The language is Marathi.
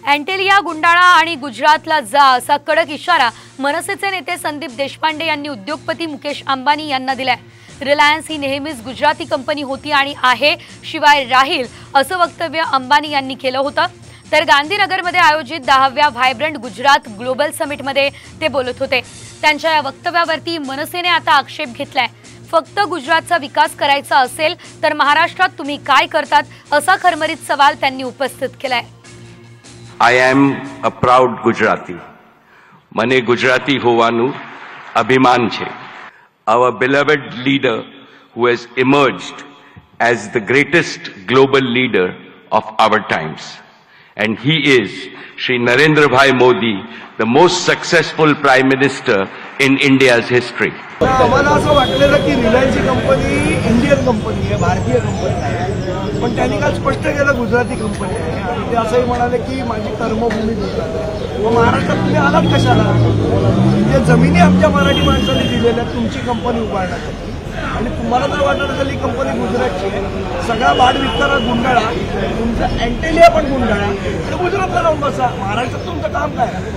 अँटेलिया, गुंडाळा आणि गुजरातला जा असा कडक इशारा मनसेचे नेते संदीप देशपांडे यांनी उद्योगपती मुकेश अंबानी यांना दिलाय। रिलायन्स ही नेहमीच गुजराती कंपनी होती आणि आहे, शिवाय राहील असं वक्तव्य अंबानी यांनी केलं होतं। तर गांधीनगरमध्ये आयोजित 10व्या व्हायब्रंट गुजरात ग्लोबल समिटमध्ये ते बोलत होते। त्यांच्या या वक्तव्यावरती मनसेने आता आक्षेप घेतलाय। फक्त गुजरातचा विकास करायचा असेल तर महाराष्ट्रात तुम्ही काय करतात, असा खरमरीत सवाल त्यांनी उपस्थित केलाय। I am a proud Gujarati. મને ગુજરાતી હોવાનું અભિમાન છે. Our beloved leader who has emerged as the greatest global leader of our times. And he is Shri Narendra Bhai Modi, the most successful Prime Minister in India's history. आम्हाला असं वाटलेलं की रिलायन्स ही कंपनी इंडियन कंपनी आहे, भारतीय कंपनी आहे, पण त्यांनी काल स्पष्ट केलं गुजराती कंपनी आहे आणि ते असंही म्हणाले की माझी कर्मभूमी गुजरात आहे। मग महाराष्ट्रात तुम्ही आलात कशाला? म्हणजे जमिनी आमच्या मराठी माणसांनी दिलेल्या तुमची कंपनी उभारण्यासाठी, आणि तुम्हाला जर वाटत असेल ही कंपनी गुजरातची आहे, सगळा भाड विकताना गुंडाळा, तुमचा अँटेलिया पण गुंडाळा, तर गुजरातला जाऊन बसा। महाराष्ट्रात तुमचं काम काय?